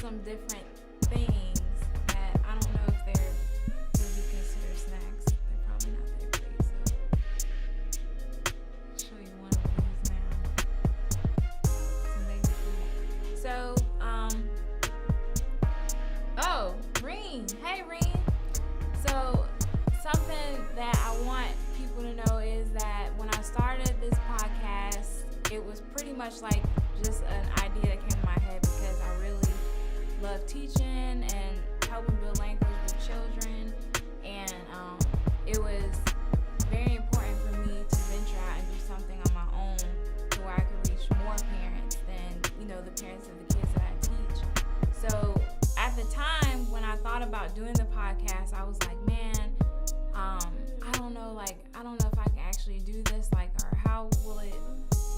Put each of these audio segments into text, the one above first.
some different things that I don't know if they're would be considered snacks. They're probably not that great, so I'll show you one of these now. Some baby food. So, oh, Reen. Hey, Reen. So, something that I want people to know is that when I started this podcast, it was pretty much like just an idea that came to my head because I really love teaching and helping build language with children, and it was very important for me to venture out and do something on my own to where I could reach more parents than, the parents of the kids that I teach. So at the time when I thought about doing the podcast, I was like, man, I don't know if I can actually do this, or how will it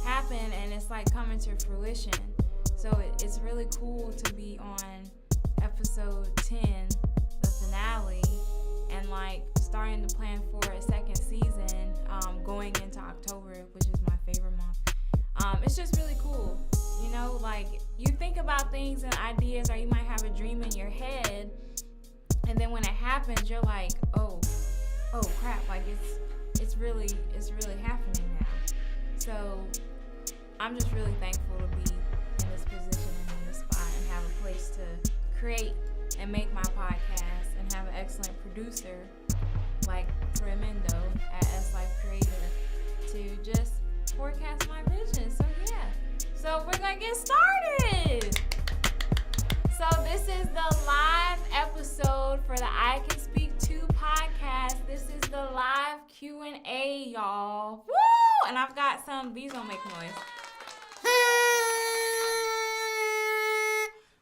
happen? And it's coming to fruition. So it's really cool to be on episode 10, the finale, and starting to plan for a second season, going into October, which is my favorite month. It's just really cool. You think about things and ideas, or you might have a dream in your head, and then when it happens, you're like, oh crap, it's really happening now. So I'm just really thankful to be in this position and in this spot and have a place to create and make my podcast and have an excellent producer like Tremendo at S Life Creator to just forecast my vision. So yeah. So we're gonna get started. So this is the live episode for the I Can Speak To podcast. This is the live QNA, y'all. Woo! And I've got these don't make noise.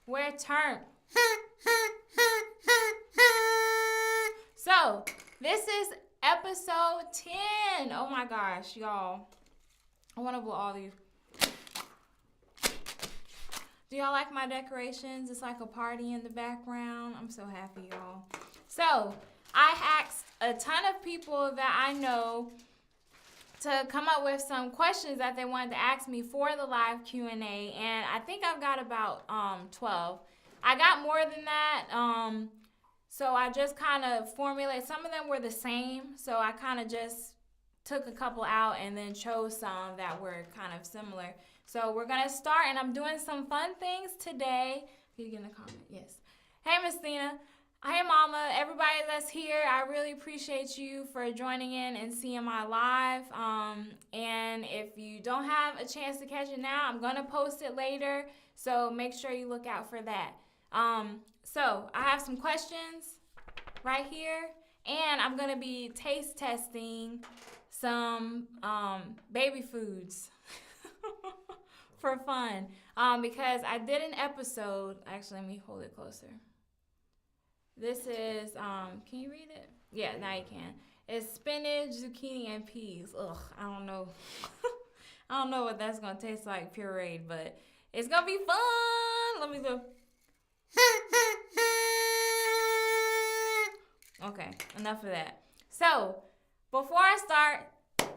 We're turned. So this is episode 10. Oh my gosh, y'all. I want to blow all these. Do y'all like my decorations? It's like a party in the background. I'm so happy, y'all. So I asked a ton of people that I know to come up with some questions that they wanted to ask me for the live Q&A, and I think I've got about 12. I got more than that, so I just kind of formulated. Some of them were the same, so I kind of just took a couple out and then chose some that were kind of similar. So we're going to start, and I'm doing some fun things today. Can you get in the comment? Yes. Hey, Miss Thina. Hey, Mama. Everybody that's here, I really appreciate you for joining in and seeing my live. And if you don't have a chance to catch it now, I'm going to post it later. So make sure you look out for that. So I have some questions right here, and I'm going to be taste testing some baby foods for fun, because I did an episode. Actually, let me hold it closer. This is, can you read it? Yeah, now you can. It's spinach, zucchini, and peas. Ugh, I don't know. I don't know what that's going to taste like pureed, but it's going to be fun. Let me look. Okay, enough of that. So, before I start,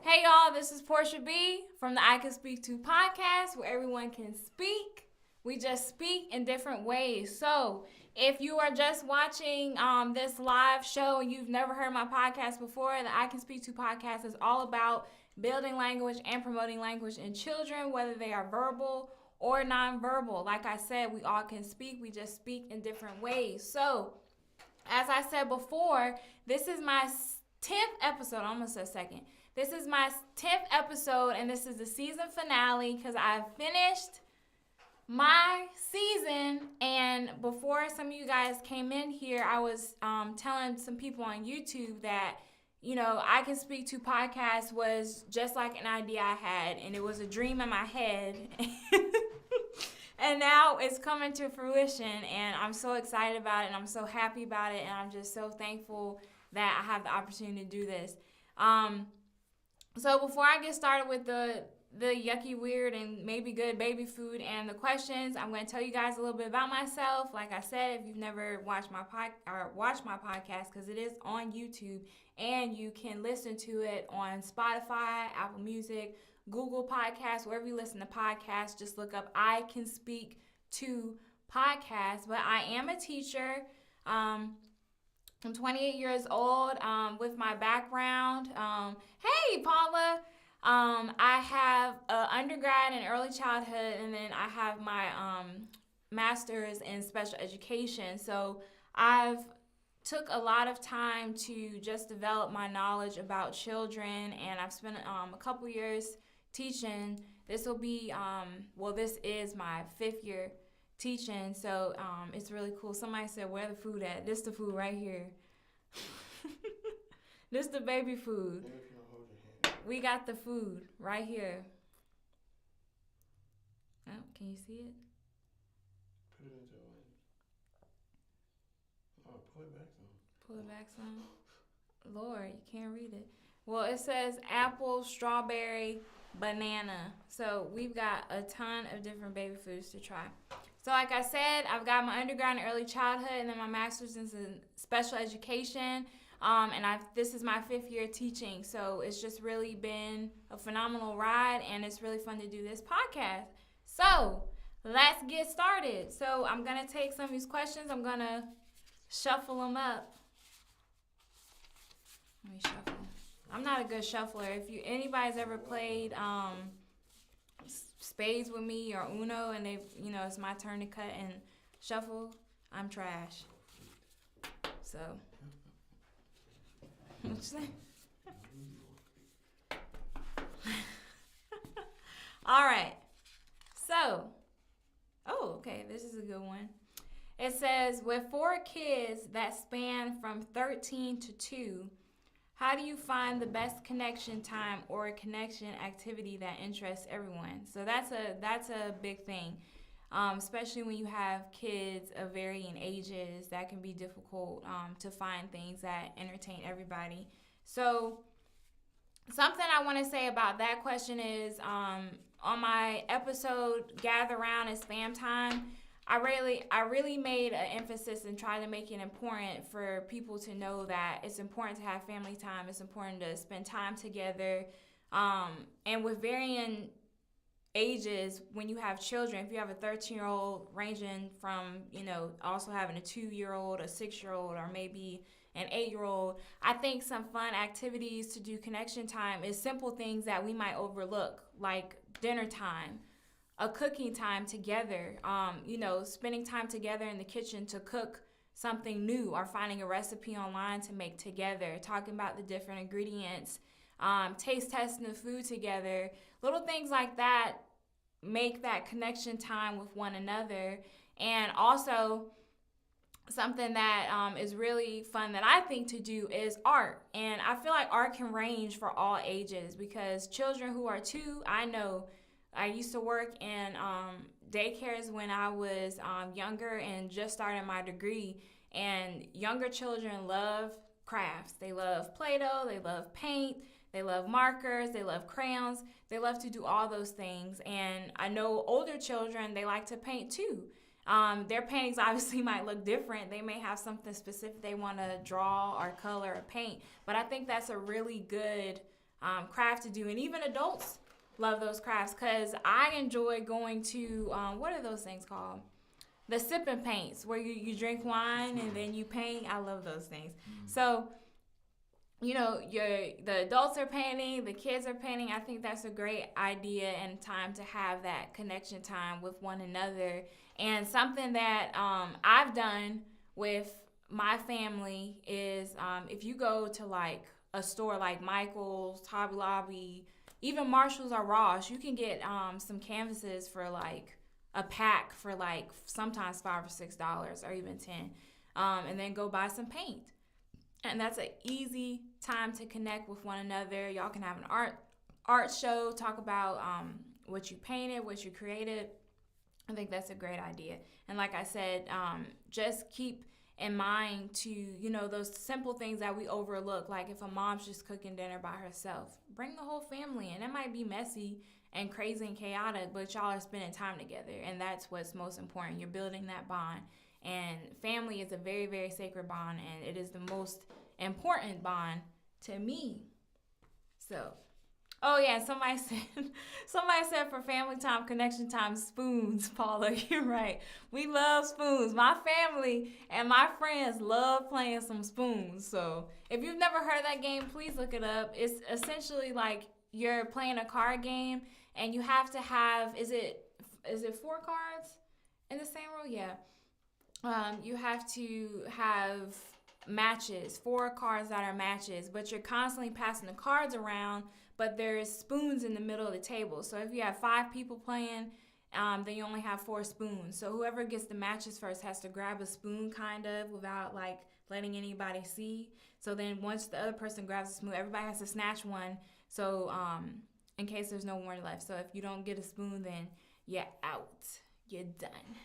hey y'all, this is Portia B from the I Can Speak To podcast, where everyone can speak. We just speak in different ways. So, if you are just watching this live show and you've never heard my podcast before, the I Can Speak To podcast is all about building language and promoting language in children, whether they are verbal or nonverbal. Like I said, we all can speak. We just speak in different ways. So, as I said before, this is my 10th episode. I almost said second. This is my 10th episode, and this is the season finale because I've finished my season. And before some of you guys came in here, I was telling some people on YouTube that, I Can Speak To podcast was just like an idea I had, and it was a dream in my head. And now it's coming to fruition, and I'm so excited about it, and I'm so happy about it, and I'm just so thankful that I have the opportunity to do this. So before I get started with the yucky, weird, and maybe good baby food and the questions, I'm going to tell you guys a little bit about myself. Like I said, if you've never watched my podcast, because it is on YouTube, and you can listen to it on Spotify, Apple Music, Google Podcasts, wherever you listen to podcasts, just look up I Can Speak To podcast, but I am a teacher. I'm 28 years old with my background. Hey, Paula. I have an undergrad in early childhood, and then I have my master's in special education. So I've took a lot of time to just develop my knowledge about children, and I've spent a couple years teaching. This will be, this is my 5th year teaching, so it's really cool. Somebody said, where the food at? This the food right here. This the baby food. We got the food right here. Oh, can you see it? Put it into a lane. Oh, pull it back some. Pull it back some. Lord, you can't read it. Well, it says apple, strawberry, banana. So we've got a ton of different baby foods to try. So like I said, I've got my undergrad in early childhood and then my master's in special education. This is my 5th year teaching. So it's just really been a phenomenal ride, and it's really fun to do this podcast. So let's get started. So I'm going to take some of these questions. I'm going to shuffle them up. Let me shuffle. I'm not a good shuffler. If anybody's ever played spades with me or Uno, and it's my turn to cut and shuffle, I'm trash. So, what you say? All right. So, okay, this is a good one. It says, with 4 kids that span from 13 to 2, how do you find the best connection time or connection activity that interests everyone? So that's a big thing, especially when you have kids of varying ages. That can be difficult to find things that entertain everybody. So something I want to say about that question is on my episode, Gather Around and Spam Time, I really made an emphasis and tried to make it important for people to know that it's important to have family time. It's important to spend time together. And with varying ages, when you have children, if you have a 13-year-old ranging from, also having a 2-year-old, a 6-year-old, or maybe an 8-year-old, I think some fun activities to do connection time is simple things that we might overlook, like dinner time, a cooking time together, spending time together in the kitchen to cook something new, or finding a recipe online to make together, talking about the different ingredients, taste testing the food together. Little things like that make that connection time with one another. And also something that is really fun that I think to do is art. And I feel like art can range for all ages, because children who are 2, I used to work in daycares when I was younger and just started my degree. And younger children love crafts. They love Play-Doh. They love paint. They love markers. They love crayons. They love to do all those things. And I know older children, they like to paint too. Their paintings obviously might look different. They may have something specific they want to draw or color or paint. But I think that's a really good craft to do. And even adults love those crafts, because I enjoy going to, what are those things called? The sipping paints, where you drink wine and then you paint. I love those things. So, the adults are painting, the kids are painting. I think that's a great idea and time to have that connection time with one another. And something that I've done with my family is if you go to like a store like Michael's, Hobby Lobby, even Marshalls or Ross, you can get some canvases for like a pack for like sometimes $5 or $6 or even $10, and then go buy some paint. And that's an easy time to connect with one another. Y'all can have an art show, talk about what you painted, what you created. I think that's a great idea. And like I said, just keep in mind to, those simple things that we overlook. Like if a mom's just cooking dinner by herself, bring the whole family in. It might be messy and crazy and chaotic, but y'all are spending time together. And that's what's most important. You're building that bond. And family is a very, very sacred bond. And it is the most important bond to me. So, Oh yeah, somebody said for family time, connection time, spoons, Paula. You're right. We love spoons. My family and my friends love playing some spoons. So if you've never heard that game, please look it up. It's essentially like you're playing a card game and you have to have is it 4 cards in the same row? Yeah. You have to have matches, 4 cards that are matches, but you're constantly passing the cards around, but there's spoons in the middle of the table. So if you have 5 people playing, then you only have 4 spoons. So whoever gets the matches first has to grab a spoon kind of without like letting anybody see. So then once the other person grabs a spoon, everybody has to snatch one. So in case there's no more left. So if you don't get a spoon, then you're out. You're done.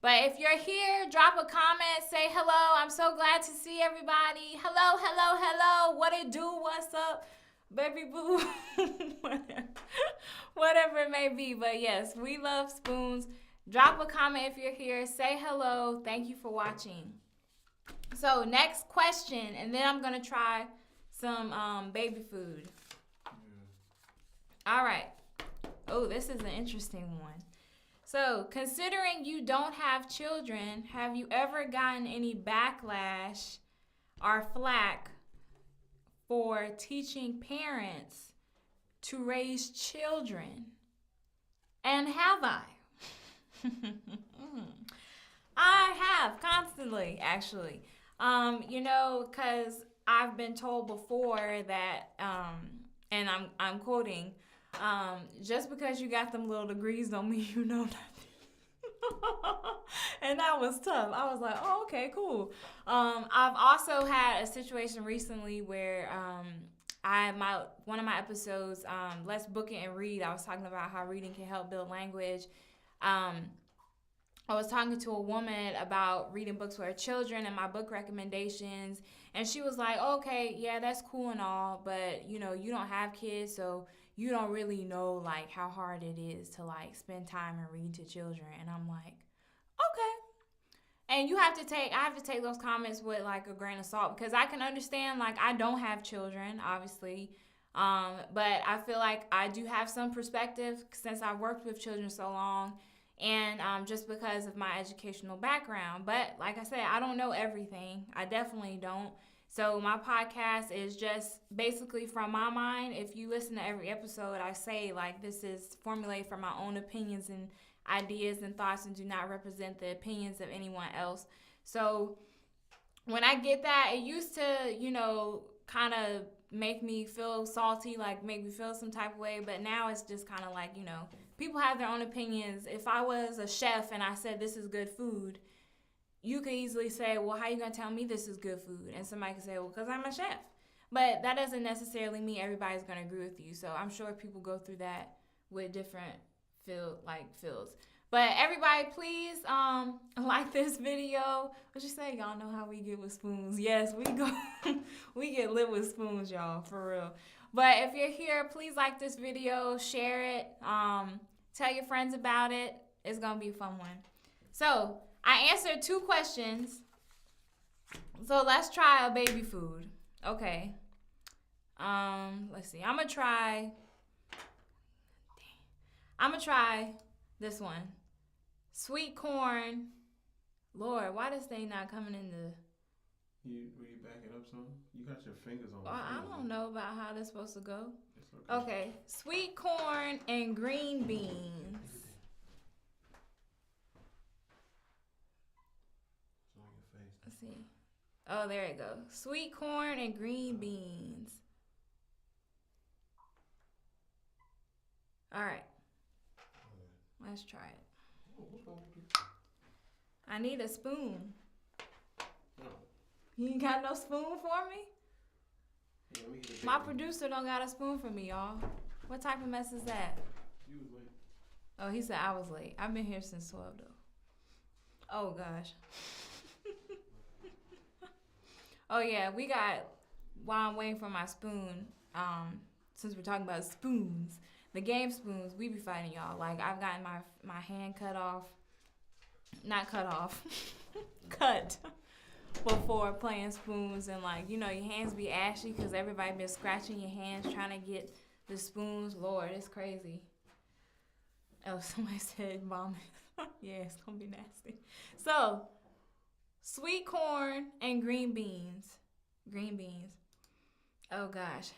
But if you're here, drop a comment, say hello. I'm so glad to see everybody. Hello, hello, hello. What it do? What's up? Baby boo. Whatever it may be. But yes, we love spoons. Drop a comment if you're here. Say hello. Thank you for watching. So next question, and then I'm going to try some baby food. All right. Oh, this is an interesting one. So, considering you don't have children, have you ever gotten any backlash or flack for teaching parents to raise children? And have I? I have constantly, actually. Because I've been told before that, and I'm quoting, just because you got them little degrees don't mean you know nothing. And that was tough. I was like, oh, okay, cool. I've also had a situation recently where one of my episodes, Let's Book It and Read, I was talking about how reading can help build language. I was talking to a woman about reading books for her children and my book recommendations, and she was like, okay, yeah, that's cool and all, but you don't have kids, so you don't really know like how hard it is to like spend time and read to children. And I'm like, okay. And I have to take those comments with like a grain of salt, because I can understand, like, I don't have children, obviously. But I feel like I do have some perspective since I've worked with children so long, and just because of my educational background. But like I said, I don't know everything. I definitely don't. So my podcast is just basically from my mind. If you listen to every episode, I say like this is formulated from my own opinions and ideas and thoughts, and do not represent the opinions of anyone else. So when I get that, it used to, kind of make me feel salty, like make me feel some type of way. But now it's just kind of like, people have their own opinions. If I was a chef and I said this is good food, you could easily say, well, how are you going to tell me this is good food? And somebody could say, well, because I'm a chef. But that doesn't necessarily mean everybody's going to agree with you. So I'm sure people go through that with different fields. But everybody, please like this video. What you say? Y'all know how we get with spoons. Yes, we get lit with spoons, y'all, for real. But if you're here, please like this video, share it, tell your friends about it. It's going to be a fun one. So I answered 2 questions. So let's try a baby food. Okay. Let's see. I'm gonna try this one. Sweet corn. Lord, why this thing not coming in the... Will you back it up some? You got your fingers on I don't know about how this supposed to go. It's okay. Okay. Sweet corn and green beans. Let's see. Oh, there you go. Sweet corn and green beans. All right. Let's try it. I need a spoon. No. You ain't got no spoon for me? Yeah, let me get a My big one. producer don't got a spoon for me, y'all. What type of mess is that? You was late. Oh, he said I was late. I've been here since 12, though. Oh, gosh. Oh, yeah, while I'm waiting for my spoon, since we're talking about spoons, the game spoons, we be fighting, y'all. Like, I've gotten my hand cut off. Not cut off. Cut. Before playing spoons, and, like, your hands be ashy because everybody been scratching your hands trying to get The spoons, Lord, it's crazy. Oh, somebody said vomit. Yeah, it's gonna be nasty. So, sweet corn and green beans. Green beans. Oh gosh.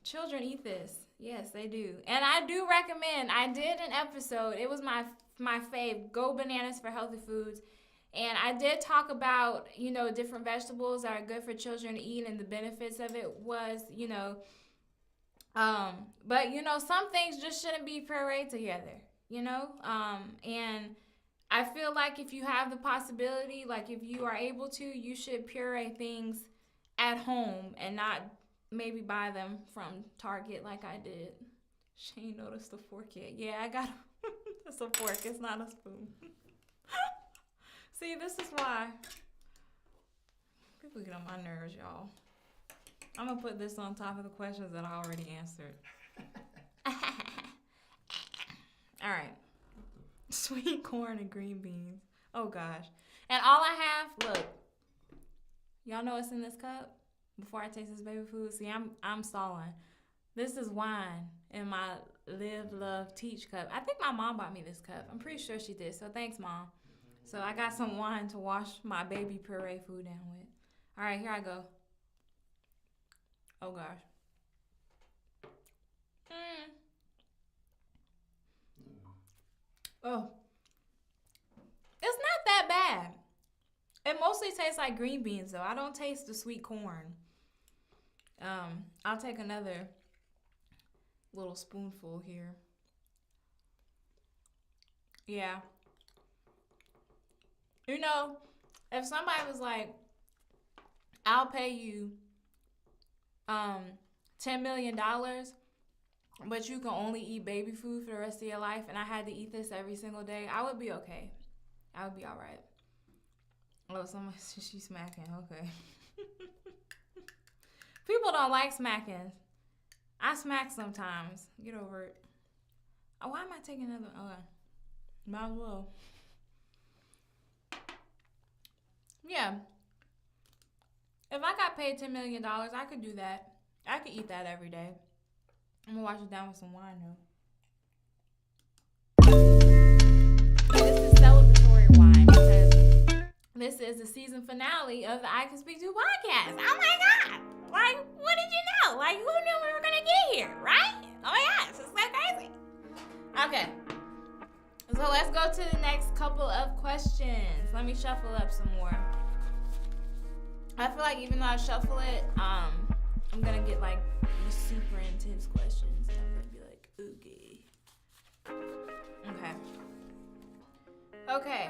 Children eat this. Yes, they do. And I do recommend, I did an episode. It was my fave, Go Bananas for Healthy Foods. And I did talk about, different vegetables that are good for children to eat, and the benefits of it was, but some things just shouldn't be pureed together, and I feel like if you have the possibility, like if you are able to, you should puree things at home and not maybe buy them from Target like I did. She ain't noticed the fork yet. Yeah, I got it's a fork, it's not a spoon. See, this is why people get on my nerves, y'all. I'm going to put this on top of the questions that I already answered. All right. Sweet corn and green beans. Oh, gosh. And all I have, look. Y'all know what's in this cup? Before I taste this baby food. See, I'm stalling. This is wine in my Live, Love, Teach cup. I think my mom bought me this cup. I'm pretty sure she did. So thanks, Mom. So I got some wine to wash my baby puree food down with. All right, here I go. Oh, gosh. Oh. It's not that bad. It mostly tastes like green beans, though. I don't taste the sweet corn. I'll take another little spoonful here. Yeah. If somebody was like, I'll pay you $10 million, but you can only eat baby food for the rest of your life, and I had to eat this every single day, I would be okay. I would be all right. Oh, somebody, she's smacking. Okay. People don't like smacking. I smack sometimes. Get over it. Oh, why am I taking another? Okay. Might as well. Yeah. If I got paid $10 million, I could do that. I could eat that every day. I'm going to wash it down with some wine, though. This is celebratory wine because this is the season finale of the I Can Speak To podcast. Oh, my God. Like, what did you know? Like, who knew we were going to get here, right? Oh, my gosh. It's so crazy. Okay. So let's go to the next couple of questions. Let me shuffle up some more. I feel like even though I shuffle it, I'm going to get like these super intense questions. And I'm going to be like, okay. Okay.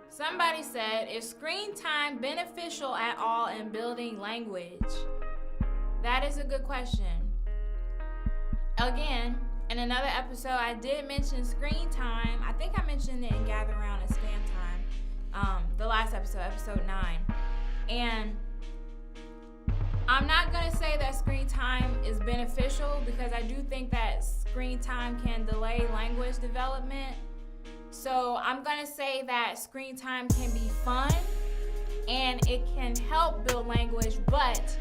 Somebody said, is screen time beneficial at all in building language? That is a good question. Again, in another episode, I did mention screen time. I think I mentioned it in Gather Around and Spam Time. The last episode, episode 9. And I'm not going to say that screen time is beneficial because I do think that screen time can delay language development. So I'm going to say that screen time can be fun and it can help build language, but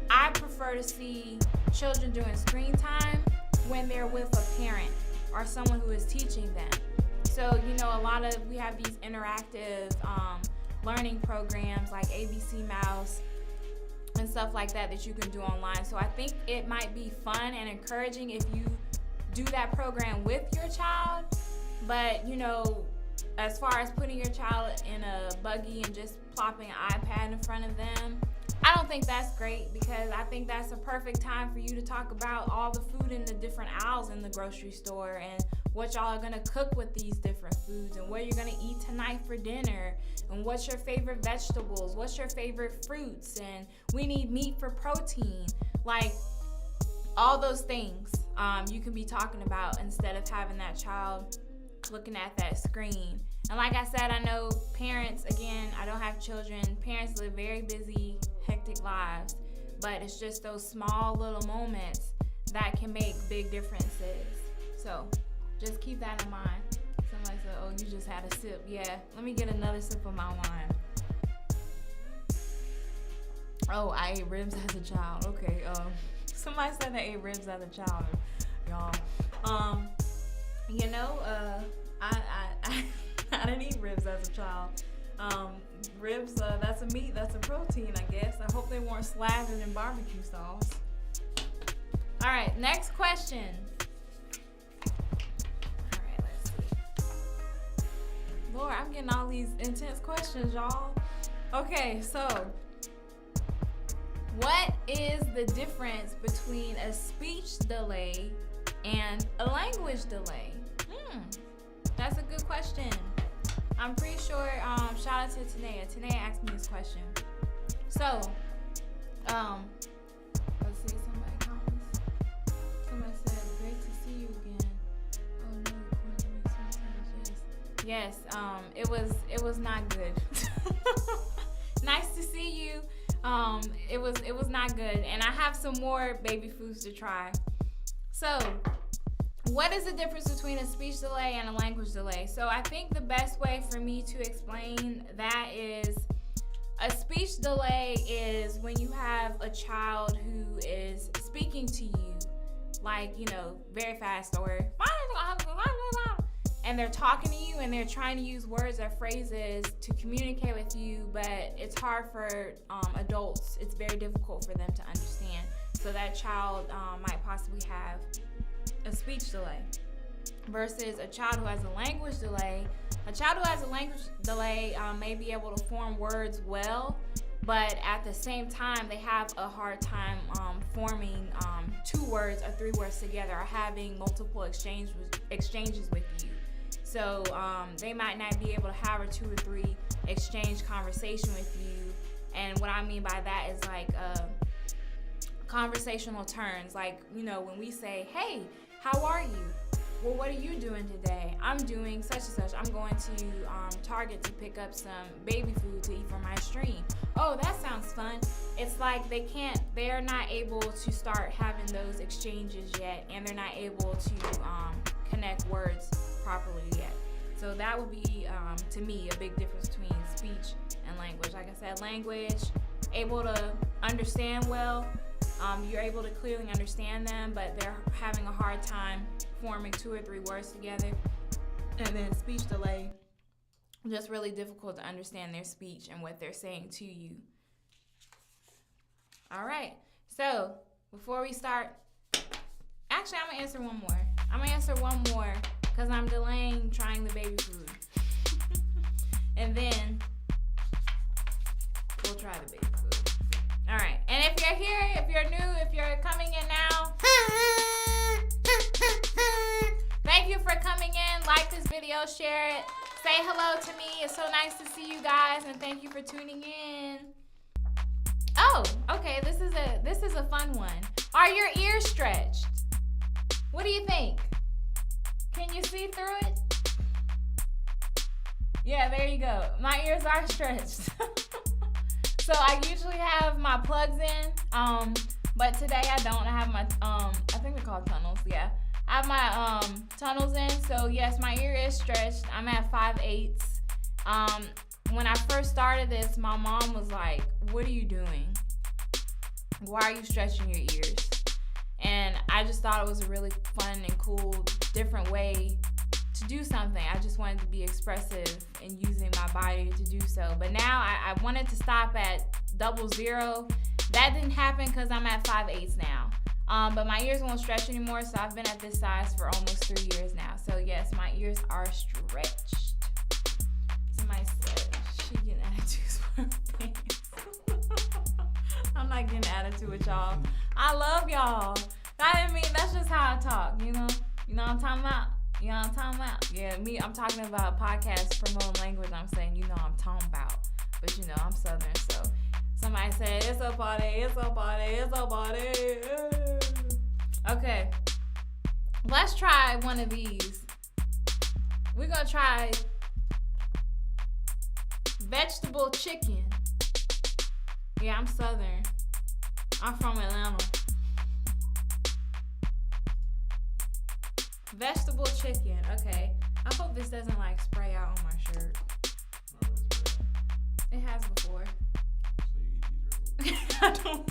I prefer to see children doing screen time when they're with a parent or someone who is teaching them. So, we have these interactive learning programs like ABC Mouse and stuff like that you can do online. So I think it might be fun and encouraging if you do that program with your child. But, as far as putting your child in a buggy and just plopping an iPad in front of them, I don't think that's great because I think that's a perfect time for you to talk about all the food in the different aisles in the grocery store and what y'all are going to cook with these different foods and what you're going to eat tonight for dinner and what's your favorite vegetables, what's your favorite fruits, and we need meat for protein. Like, all those things you can be talking about instead of having that child looking at that screen. And like I said, I know parents, again, I don't have children. Parents live very busy, hectic lives, but it's just those small little moments that can make big differences. So just keep that in mind. Somebody said, oh, you just had a sip. Yeah, let me get another sip of my wine. Oh, I ate ribs as a child. Okay, Somebody said they ate ribs as a child, y'all. I didn't eat ribs as a child. Ribs, that's a meat, that's a protein, I guess. I hope they weren't slathered in barbecue sauce. All right, next question. All right, let's see. Lord, I'm getting all these intense questions, y'all. Okay, so what is the difference between a speech delay and a language delay? That's a good question. I'm pretty sure, shout out to Tanea. Tanea asked me this question. So, let's see, somebody comments. Somebody said, great to see you again. Oh no, you sometimes, yes. Yes, it was not good. Nice to see you. It was not good. And I have some more baby foods to try. So, what is the difference between a speech delay and a language delay? So I think the best way for me to explain that is a speech delay is when you have a child who is speaking to you, like, very fast, or and they're talking to you and they're trying to use words or phrases to communicate with you, but it's hard for adults. It's very difficult for them to understand. So that child might possibly have a speech delay versus a child who has a language delay. A child who has a language delay may be able to form words well, but at the same time, they have a hard time forming 2 words or 3 words together, or having multiple exchanges with you. So they might not be able to have a 2 or 3 exchange conversation with you. And what I mean by that is like conversational turns. Like, when we say, hey, how are you? Well, what are you doing today? I'm doing such and such. I'm going to Target to pick up some baby food to eat for my stream. Oh, that sounds fun. It's like they're not able to start having those exchanges yet, and they're not able to connect words properly yet. So that would be, to me, a big difference between speech and language. Like I said, language, able to understand well. You're able to clearly understand them, but they're having a hard time forming 2 or 3 words together. And then speech delay, just really difficult to understand their speech and what they're saying to you. All right, so before we start, actually, I'm gonna answer one more because I'm delaying trying the baby food. And then we'll try the baby food. All right, and if you're here, if you're new, if you're coming in now, thank you for coming in. Like this video, share it, say hello to me. It's so nice to see you guys, and thank you for tuning in. Oh, okay, this is a fun one. Are your ears stretched? What do you think? Can you see through it? Yeah, there you go. My ears are stretched. So I usually have my plugs in, but today I don't. I have my, I think they're called tunnels, yeah. I have my tunnels in, so yes, my ear is stretched. I'm at 5/8. When I first started this, my mom was like, what are you doing? Why are you stretching your ears? And I just thought it was a really fun and cool, different way to do something. I just wanted to be expressive and using my body to do so. But now I wanted to stop at 00. That didn't happen because I'm at 5/8 now. But my ears won't stretch anymore, so I've been at this size for almost 3 years now. So yes, my ears are stretched. Somebody said she getting attitudes for her pants. I'm not getting attitude with y'all. I love y'all. That's just how I talk, You know what I'm talking about? You know what I'm talking about? Yeah, I'm talking about podcasts promoting language. I'm saying, I'm talking about. But, I'm Southern, so somebody said, it's a party, it's a party, it's a party. Okay, let's try one of these. We're going to try vegetable chicken. Yeah, I'm Southern. I'm from Atlanta. Vegetable chicken. Okay. I hope this doesn't spray out on my shirt. It has before. So you eat these regularly?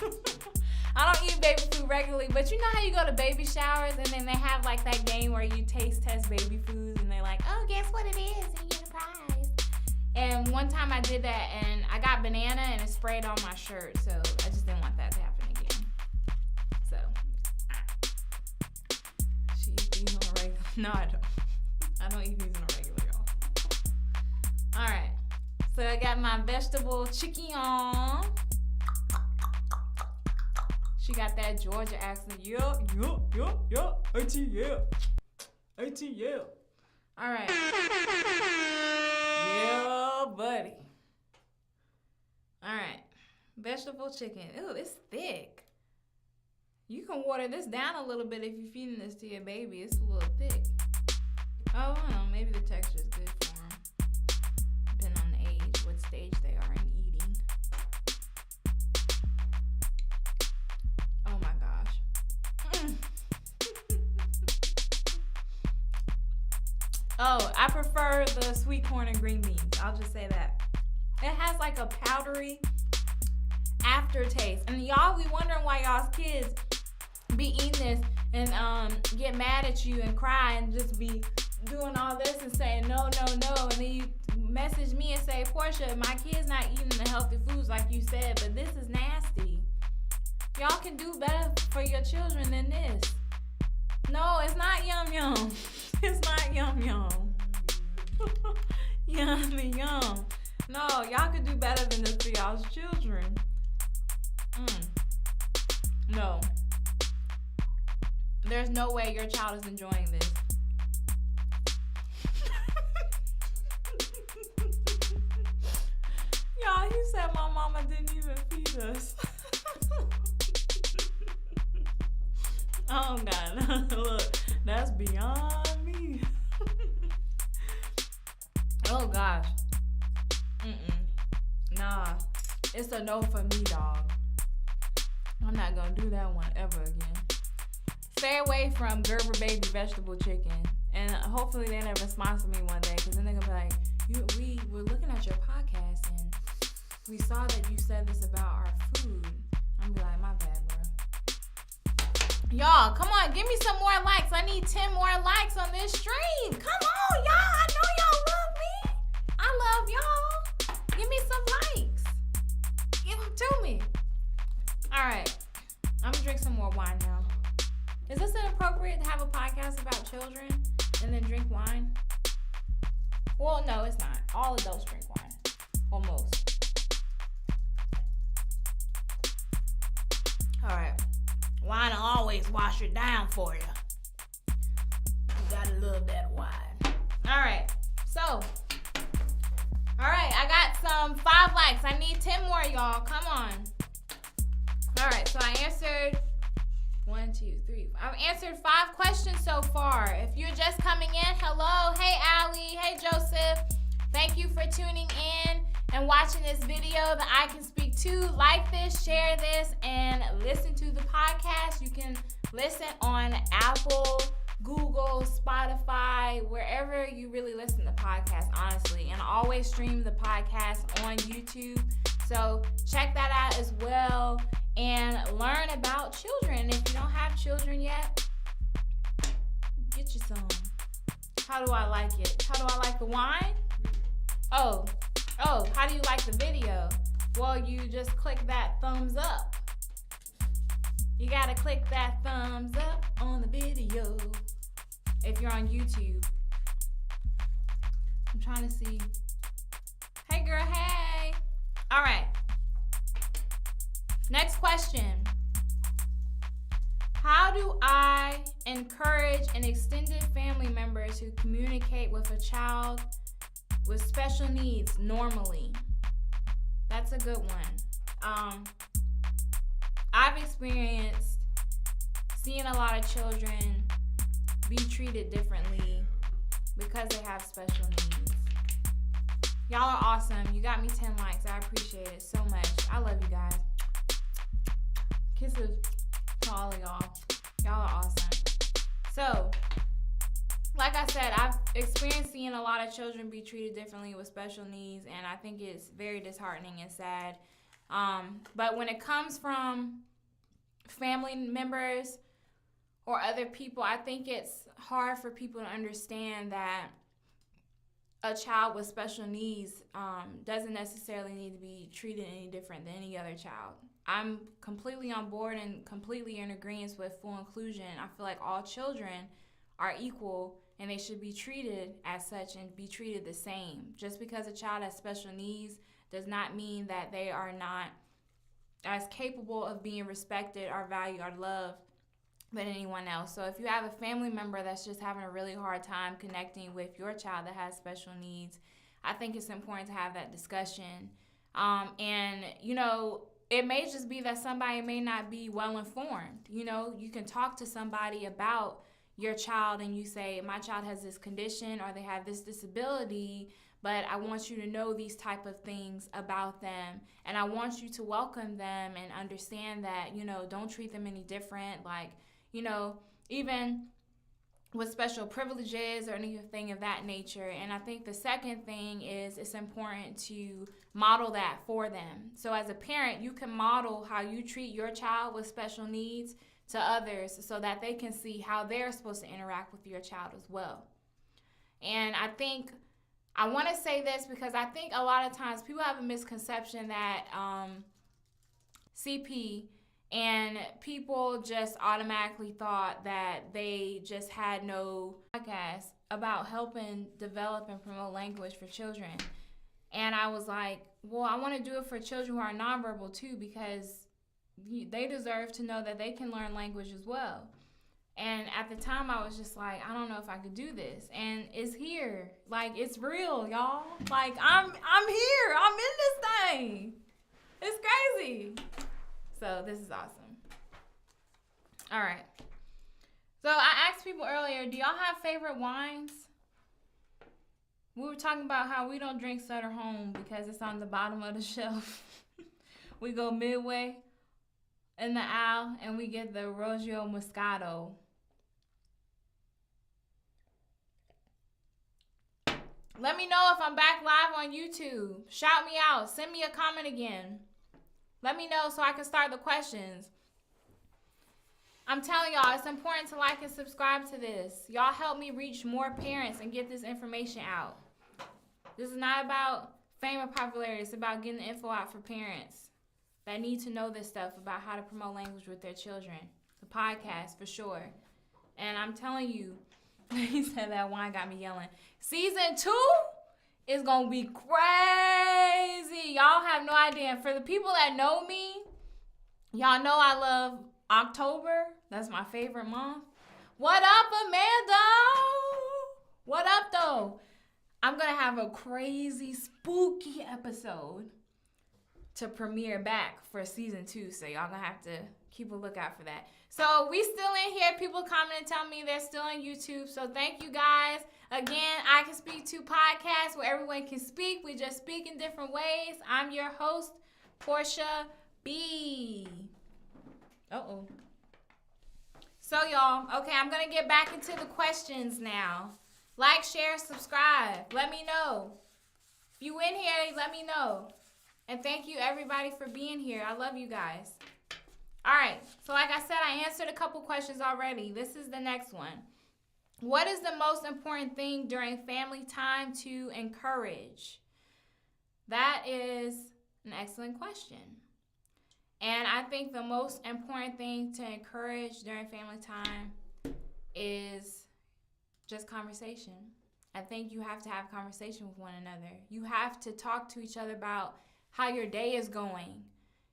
I don't eat baby food regularly, but you know how you go to baby showers and then they have like that game where you taste test baby foods and they're like, oh, guess what it is, and you get a prize. And one time I did that and I got banana and it sprayed on my shirt, so I just didn't want that to happen again. So, she eats these on a regular. No, I don't. I don't eat these on a regular, y'all. All right. So I got my vegetable chicken on. She got that Georgia accent. Yeah. ATL. All right. Yeah, buddy. All right. Vegetable chicken. Ew, it's thick. You can water this down a little bit if you're feeding this to your baby. It's a little thick. Oh, I don't know. Maybe the texture is good for them. Depending on the age, what stage they are in eating. Oh my gosh. Oh, I prefer the sweet corn and green beans. I'll just say that. It has like a powdery aftertaste. And y'all be wondering why y'all's kids be eating this and get mad at you and cry and just be doing all this and saying no. And then you message me and say, Portia, my kid's not eating the healthy foods like you said, but this is nasty. Y'all can do better for your children than this. No, it's not yum. It's not yum. Yum. No, y'all could do better than this for y'all's children. No. There's no way your child is enjoying this. Y'all, he said my mama didn't even feed us. Oh God, look, that's beyond me. Oh gosh. Nah, it's a no for me, dog. I'm not gonna do that one ever again. Stay away from Gerber baby vegetable chicken, and hopefully they never sponsor me one day, because then they're gonna be like, we were looking at your podcast and we saw that you said this about our food. I'm gonna be like, my bad, bro. Y'all, come on, give me some more likes. I need 10 more likes on this stream. Come on, y'all. I know y'all love me. I love y'all. Give me some likes. Give them to me. All right. I'm gonna drink some more wine now. Is this inappropriate to have a podcast about children and then drink wine? Well, no, it's not. All adults drink wine. Almost. All right. Wine will always wash it down for you. You gotta love that wine. All right. So, all right. I got some 5 likes. I need 10 more, y'all. Come on. All right. So I answered 1, 2, 3. I've answered 5 questions so far. If you're just coming in, hello. Hey, Allie. Hey, Joseph. Thank you for tuning in and watching this video that I can speak to. Like this, share this, and listen to the podcast. You can listen on Apple, Google, Spotify, wherever you really listen to podcasts, honestly. And I always stream the podcast on YouTube. So check that out as well and learn about children. If you don't have children yet, get you some. How do I like it? How do I like the wine? Oh, how do you like the video? Well, you just click that thumbs up. You gotta click that thumbs up on the video if you're on YouTube. I'm trying to see. Hey girl, hey. All right. Next question. How do I encourage an extended family member to communicate with a child with special needs normally? That's a good one. I've experienced seeing a lot of children be treated differently because they have special needs. Y'all are awesome. You got me 10 likes. I appreciate it so much. I love you guys. Kisses to all of y'all. Y'all are awesome. So, like I said, I've experienced seeing a lot of children be treated differently with special needs, and I think it's very disheartening and sad. But when it comes from family members or other people, I think it's hard for people to understand that a child with special needs doesn't necessarily need to be treated any different than any other child. I'm completely on board and completely in agreement with full inclusion. I feel like all children are equal and they should be treated as such and be treated the same. Just because a child has special needs does not mean that they are not as capable of being respected or valued or loved than anyone else. So if you have a family member that's just having a really hard time connecting with your child that has special needs, I think it's important to have that discussion. And, you know, it may just be that somebody may not be well informed. You know, you can talk to somebody about your child and you say, my child has this condition or they have this disability, but I want you to know these type of things about them. And I want you to welcome them and understand that, you know, don't treat them any different. Like, you know, even with special privileges or anything of that nature. And I think the second thing is it's important to model that for them. So as a parent, you can model how you treat your child with special needs to others so that they can see how they're supposed to interact with your child as well. And I think I want to say this because I think a lot of times people have a misconception that CP and people just automatically thought that they just had no podcast about helping develop and promote language for children. And I was like, well, I want to do it for children who are nonverbal too, because they deserve to know that they can learn language as well. And at the time, I was just like, I don't know if I could do this. And it's here. Like, it's real, y'all. Like, I'm here. I'm in this thing. It's crazy. So this is awesome. All right. So I asked people earlier, do y'all have favorite wines? We were talking about how we don't drink Sutter Home because it's on the bottom of the shelf. We go midway in the aisle and we get the Roggio Moscato. Let me know if I'm back live on YouTube. Shout me out. Send me a comment again. Let me know so I can start the questions. I'm telling y'all, it's important to like and subscribe to this. Y'all help me reach more parents and get this information out. This is not about fame or popularity. It's about getting the info out for parents that need to know this stuff about how to promote language with their children. The podcast, for sure. And I'm telling you, he said that wine got me yelling. Season 2 is going to be crazy. Y'all have no idea. And for the people that know me, y'all know I love October. That's my favorite month. What up, Amanda? What up, though? I'm going to have a crazy, spooky episode to premiere back for season 2. So y'all going to have to keep a lookout for that. So we still in here. People comment and tell me they're still on YouTube. So thank you guys. Again, I Can Speak To podcast where everyone can speak. We just speak in different ways. I'm your host, Portia B. Uh-oh. So y'all, okay, I'm going to get back into the questions now. Like, share, subscribe. Let me know. If you in here, let me know. And thank you everybody for being here. I love you guys. All right, so like I said, I answered a couple questions already. This is the next one. What is the most important thing during family time to encourage? That is an excellent question. And I think the most important thing to encourage during family time is just conversation. I think you have to have conversation with one another. You have to talk to each other about how your day is going,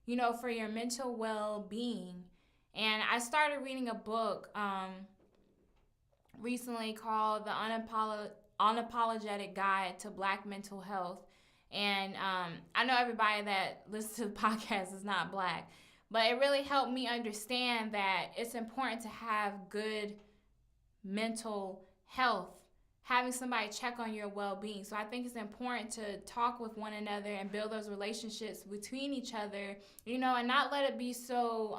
you know, for your mental well-being. And I started reading a book recently called The Unapologetic Guide to Black Mental Health. And I know everybody that listens to the podcast is not Black, but it really helped me understand that it's important to have good mental health, having somebody check on your well-being. So I think it's important to talk with one another and build those relationships between each other, you know, and not let it be so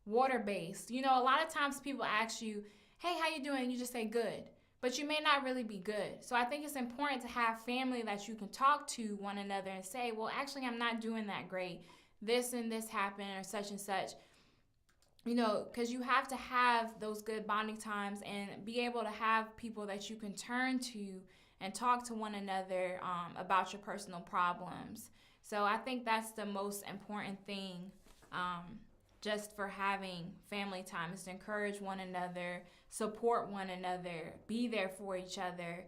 water-based. You know, a lot of times people ask you, hey, how you doing? And you just say good, but you may not really be good. So I think it's important to have family that you can talk to one another and say, well, actually, I'm not doing that great. This and this happened or such and such. because you have to have those good bonding times and be able to have people that you can turn to and talk to one another about your personal problems. So I think that's the most important thing, just for having family time, is to encourage one another, support one another, be there for each other,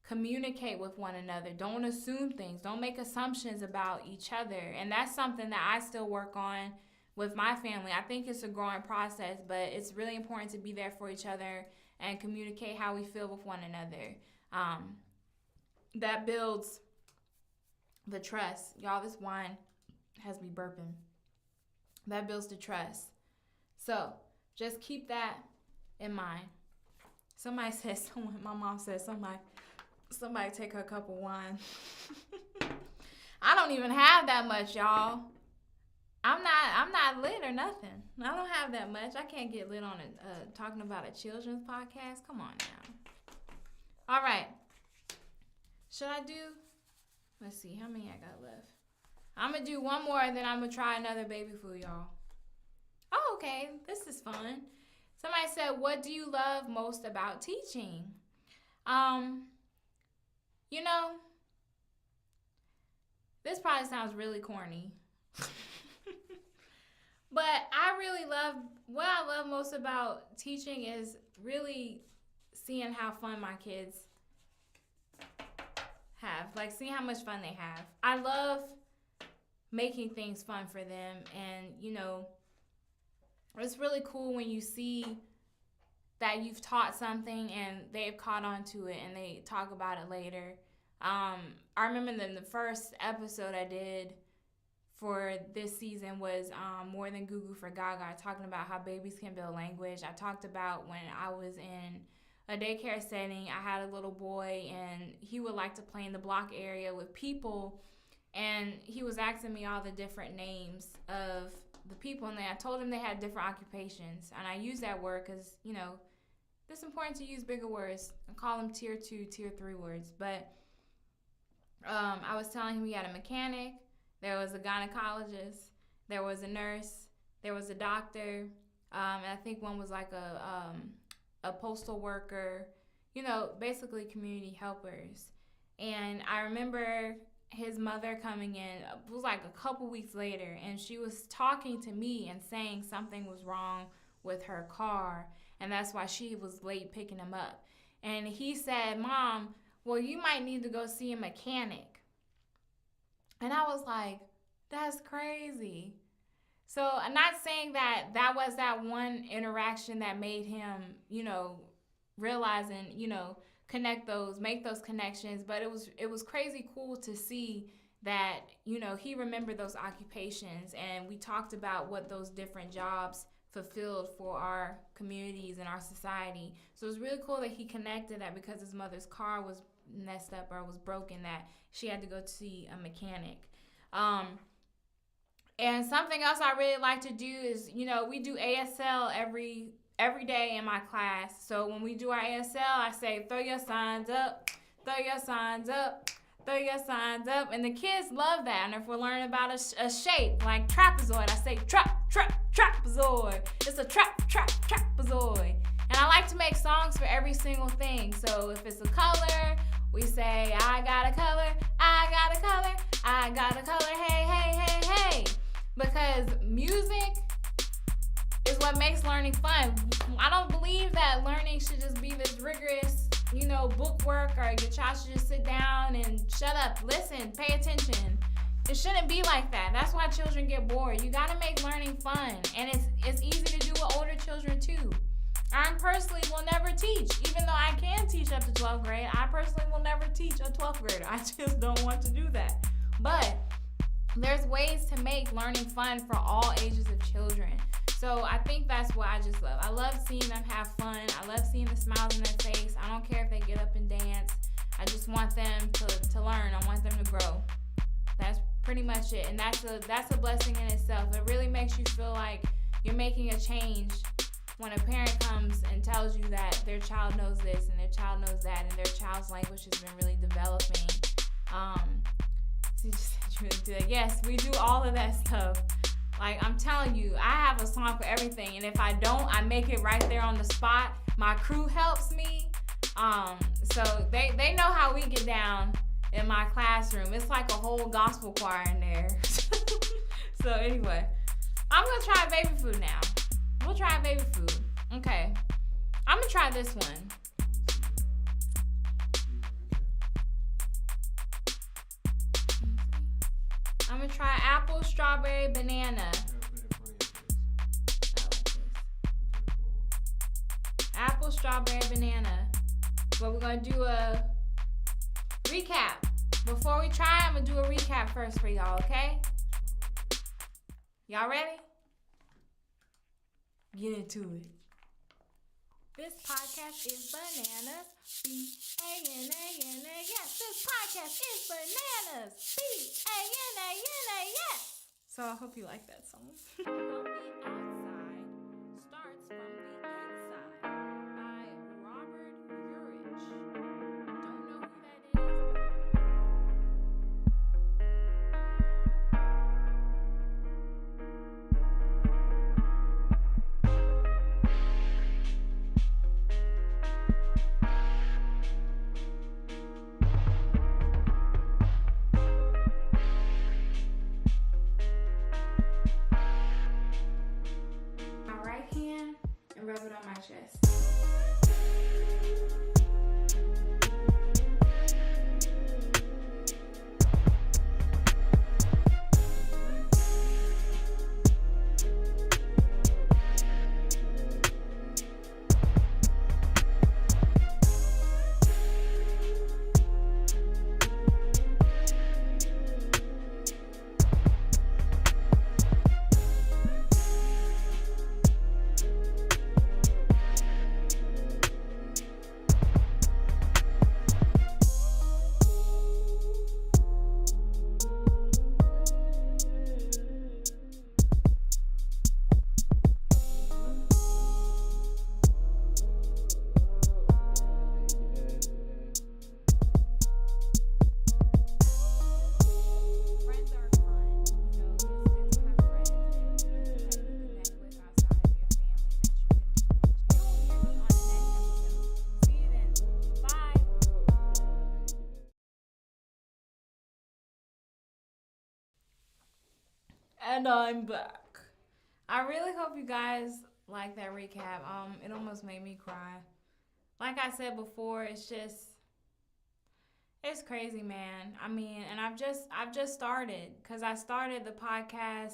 communicate with one another. Don't assume things. Don't make assumptions about each other. And that's something that I still work on with my family. I think it's a growing process, but it's really important to be there for each other and communicate how we feel with one another. That builds the trust. Y'all, this wine has me burping. That builds the trust. So just keep that in mind. My mom said somebody take her a cup of wine. I don't even have that much, y'all. I'm not lit or nothing. I don't have that much. I can't get lit on talking about a children's podcast. Come on now. All right. Should I do? Let's see how many I got left. I'm gonna do one more, and then I'm gonna try another baby food, y'all. Oh, okay. This is fun. Somebody said, "What do you love most about teaching?" This probably sounds really corny. But what I love most about teaching is really seeing how fun my kids have. Like, seeing how much fun they have. I love making things fun for them. And, it's really cool when you see that you've taught something and they've caught on to it and they talk about it later. I remember the first episode I did for this season was More Than Goo Goo for Gaga, talking about how babies can build language. I talked about when I was in a daycare setting, I had a little boy and he would like to play in the block area with people, and he was asking me all the different names of the people, and I told him they had different occupations, and I use that word because, it's important to use bigger words. I call them tier 2, tier 3 words, but I was telling him he had a mechanic, there was a gynecologist, there was a nurse, there was a doctor, and I think one was like a postal worker, basically community helpers. And I remember his mother coming in, it was like a couple weeks later, and she was talking to me and saying something was wrong with her car, and that's why she was late picking him up. And he said, "Mom, well, you might need to go see a mechanic." And I was like, that's crazy. So I'm not saying that was that one interaction that made him, realize and, make those connections. But it was crazy cool to see that, he remembered those occupations, and we talked about what those different jobs fulfilled for our communities and our society. So it was really cool that he connected that because his mother's car was messed up or was broken, that she had to go to see a mechanic. And something else I really like to do is, we do ASL every day in my class. So when we do our ASL, I say, throw your signs up, throw your signs up, throw your signs up. And the kids love that. And if we're learning about a shape like trapezoid, I say trapezoid. It's a trapezoid. And I like to make songs for every single thing. So if it's a color, we say, I got a color, I got a color, I got a color, hey, hey, hey, hey. Because music is what makes learning fun. I don't believe that learning should just be this rigorous, book work, or your child should just sit down and shut up, listen, pay attention. It shouldn't be like that. That's why children get bored. You gotta make learning fun. And it's easy to do with older children too. I personally will never teach, even though I can teach up to 12th grade. I personally will never teach a 12th grader. I just don't want to do that. But there's ways to make learning fun for all ages of children. So I think that's what I just love. I love seeing them have fun. I love seeing the smiles on their face. I don't care if they get up and dance. I just want them to learn. I want them to grow. That's pretty much it. And that's a blessing in itself. It really makes you feel like you're making a change when a parent comes and tells you that their child knows this and their child knows that, and their child's language has been really developing. So you just really do that. Yes, we do all of that stuff. Like, I'm telling you, I have a song for everything. And if I don't, I make it right there on the spot. My crew helps me. So they know how we get down in my classroom. It's like a whole gospel choir in there. So anyway, I'm going to try baby food now. We'll try baby food. Okay. I'm going to try this one. I'm going to try apple, strawberry, banana. Apple, strawberry, banana. But we're going to do a recap. Before we try, I'm going to do a recap first for y'all, okay? Y'all ready? Get into it. This podcast is bananas. B-A-N-A-N-A, yes. This podcast is bananas. B-A-N-A-N-A, yes. So I hope you like that song. From the outside starts from the inside by Robert Urich. Don't know who that is. And rub it on my chest. And I'm back. I really hope you guys like that recap. It almost made me cry. Like I said before, it's crazy, man. I mean, and I've just started, because I started the podcast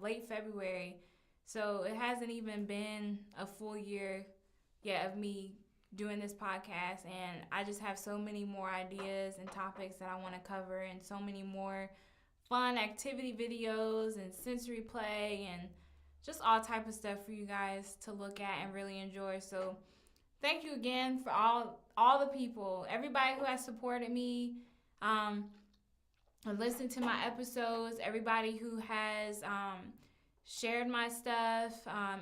late February, so it hasn't even been a full year yet of me doing this podcast, and I just have so many more ideas and topics that I want to cover, and so many more fun activity videos and sensory play and just all type of stuff for you guys to look at and really enjoy. So thank you again for all the people, everybody who has supported me and listened to my episodes, everybody who has shared my stuff,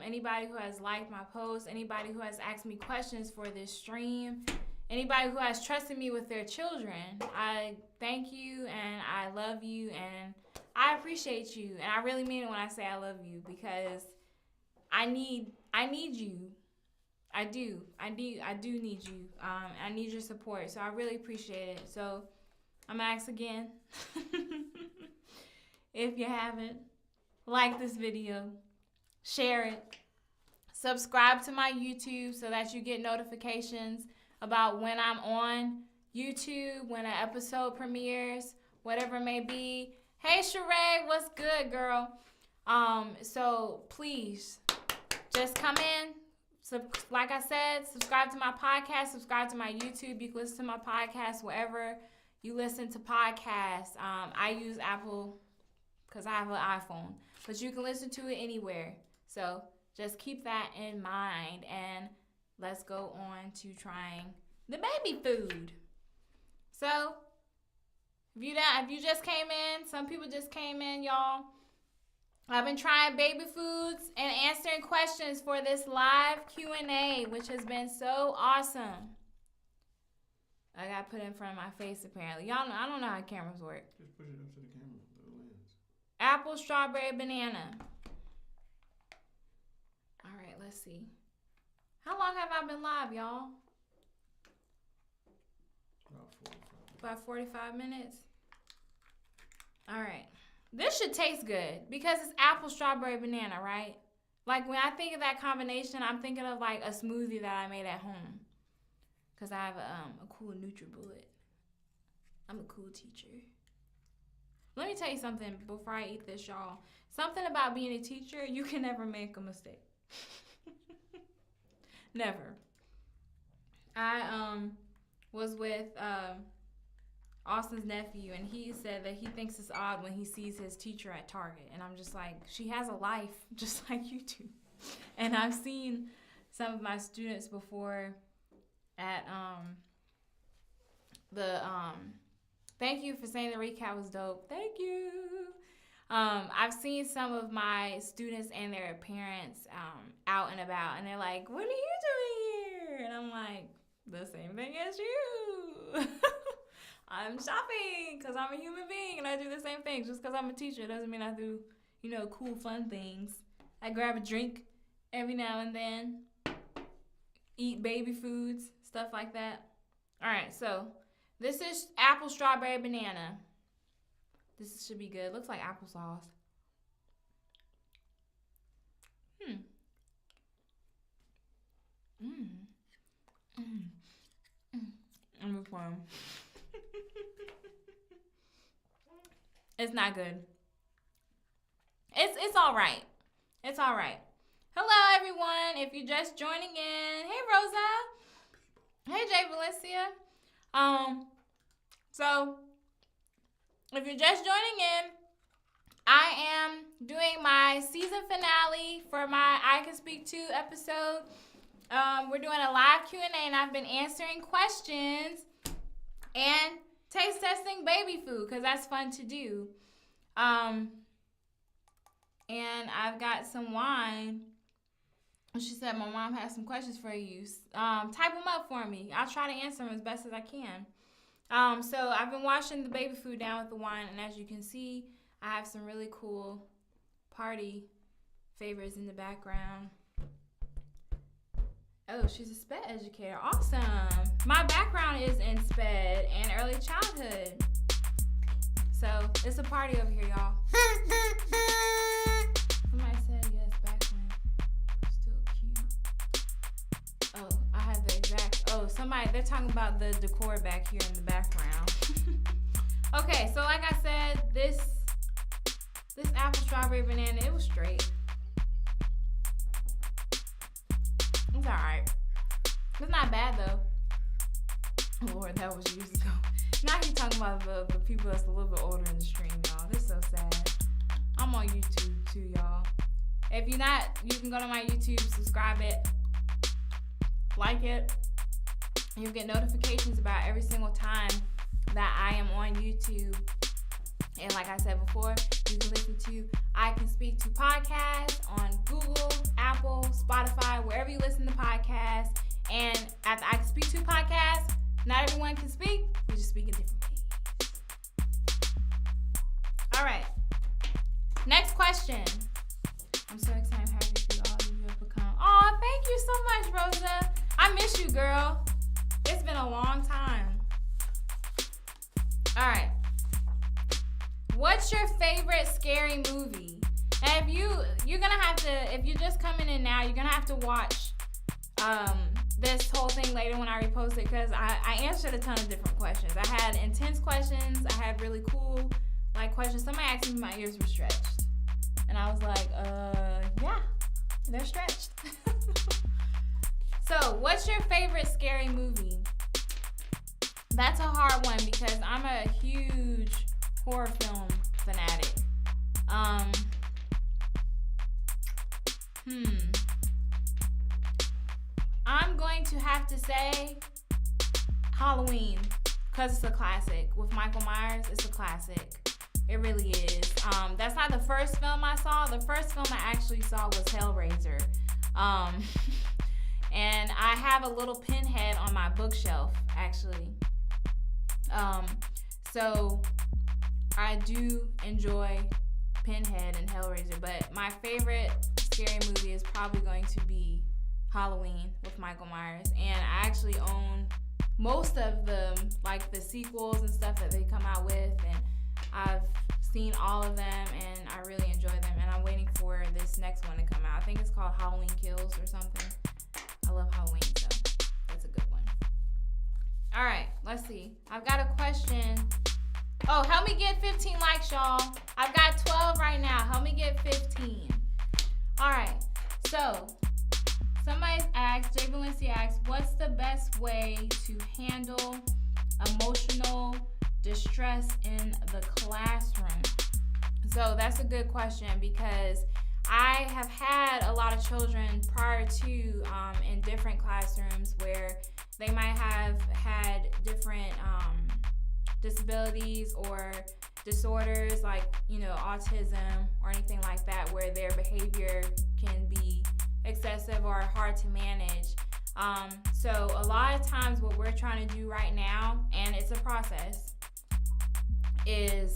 anybody who has liked my posts, anybody who has asked me questions for this stream, anybody who has trusted me with their children. I thank you, and I love you, and I appreciate you, and I really mean it when I say I love you, because I need you. I do need you. I need your support, so I really appreciate it. So I'm gonna ask again, if you haven't, like this video, share it, subscribe to my YouTube so that you get notifications about when I'm on YouTube, when an episode premieres, whatever it may be. Hey Sheree, what's good, girl? So please just come in. So, like I said, subscribe to my podcast, subscribe to my YouTube. You can listen to my podcast wherever you listen to podcasts. I use Apple because I have an iPhone, but you can listen to it anywhere. So just keep that in mind, and let's go on to trying the baby food. So if you just came in, some people just came in, y'all. I've been trying baby foods and answering questions for this live QNA, which has been so awesome. I got put in front of my face, apparently. Y'all know, I don't know how cameras work. Just push it up to the camera, the lens. Apple, strawberry, banana. All right, let's see. How long have I been live, y'all? About 45 minutes. All right. This should taste good because it's apple, strawberry, banana, right? Like when I think of that combination, I'm thinking of like a smoothie that I made at home. Because I have a cool NutriBullet. I'm a cool teacher. Let me tell you something before I eat this, y'all. Something about being a teacher, you can never make a mistake. Never. I was with Austin's nephew, and he said that he thinks it's odd when he sees his teacher at Target. And I'm just like, she has a life just like you do. And I've seen some of my students before at thank you for saying the recap was dope. Thank you. I've seen some of my students and their parents out and about, and they're like, what are you doing here? And I'm like, the same thing as you. I'm shopping because I'm a human being and I do the same thing. Just because I'm a teacher doesn't mean I do, cool, fun things. I grab a drink every now and then, eat baby foods, stuff like that. All right, so this is apple, strawberry, banana. This should be good. Looks like applesauce. I'm fun. It's not good. It's all right. It's all right. Hello, everyone. If you're just joining in, hey, Rosa. Hey, Jay Valencia. So if you're just joining in, I am doing my season finale for my I Can Speak To episode. We're doing a live Q&A, and I've been answering questions and taste testing baby food because that's fun to do. And I've got some wine. She said, my mom has some questions for you. Type them up for me. I'll try to answer them as best as I can. So I've been washing the baby food down with the wine, and as you can see, I have some really cool party favors in the background. Oh, she's a SPED educator. Awesome. My background is in SPED and early childhood. So it's a party over here, y'all. Somebody said yes back when still cute. Oh, I have the exact. Oh, they're talking about the decor back here in the background. Okay, so like I said, this apple, strawberry, banana, it was straight. It's alright. It's not bad though. Lord, that was years ago. Now he's talking about the people that's a little bit older in the stream, y'all. This is so sad. I'm on YouTube too, y'all. If you're not, you can go to my YouTube, subscribe it, like it. You'll get notifications about every single time that I am on YouTube. And like I said before, you can listen to I Can Speak To podcast on Google, Apple, Spotify, wherever you listen to podcasts. And at the I Can Speak To podcast, not everyone can speak. We just speak in different ways. All right. Next question. I'm so excited to have you all. You have become. Oh, thank you so much, Rosa. I miss you, girl. It's been a long time. All right. What's your favorite scary movie? And if you're gonna have to, if you're just coming in now, you're gonna have to watch this whole thing later when I repost it, because I answered a ton of different questions. I had intense questions. I had really cool questions. Somebody asked me if my ears were stretched, and I was like, yeah, they're stretched. So, what's your favorite scary movie? That's a hard one because I'm a huge horror film fanatic. I'm going to have to say Halloween because it's a classic. With Michael Myers, it's a classic. It really is. That's not the first film I saw. The first film I actually saw was Hellraiser. And I have a little pinhead on my bookshelf, actually. So I do enjoy Pinhead and Hellraiser, but my favorite scary movie is probably going to be Halloween with Michael Myers. And I actually own most of them, like the sequels and stuff that they come out with. And I've seen all of them, and I really enjoy them. And I'm waiting for this next one to come out. I think it's called Halloween Kills or something. I love Halloween, so that's a good one. All right, let's see. I've got a question. Oh, help me get 15 likes, y'all. I've got 12 right now. Help me get 15. All right, so somebody's asked, Jay Valencia asked, what's the best way to handle emotional distress in the classroom? So that's a good question, because I have had a lot of children prior to in different classrooms where they might have had different disabilities or disorders, like, you know, autism or anything like that, where their behavior can be excessive or hard to manage. So a lot of times what we're trying to do right now, and it's a process, is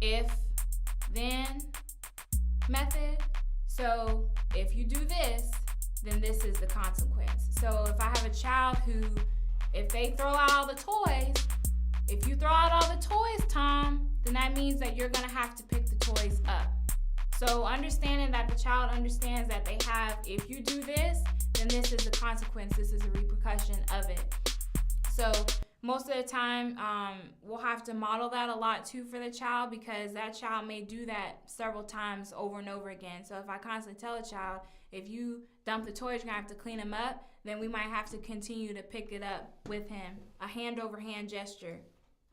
if then method. So if you do this, then this is the consequence. So if I have a child who, if they throw out all the toys, if you throw out all the toys, Tom, then that means that you're gonna have to pick the toys up. So understanding that the child understands that they have, if you do this, then this is the consequence, this is a repercussion of it. So most of the time, we'll have to model that a lot too for the child, because that child may do that several times over and over again. So if I constantly tell a child, if you dump the toys, you're gonna have to clean them up, then we might have to continue to pick it up with him. A hand over hand gesture.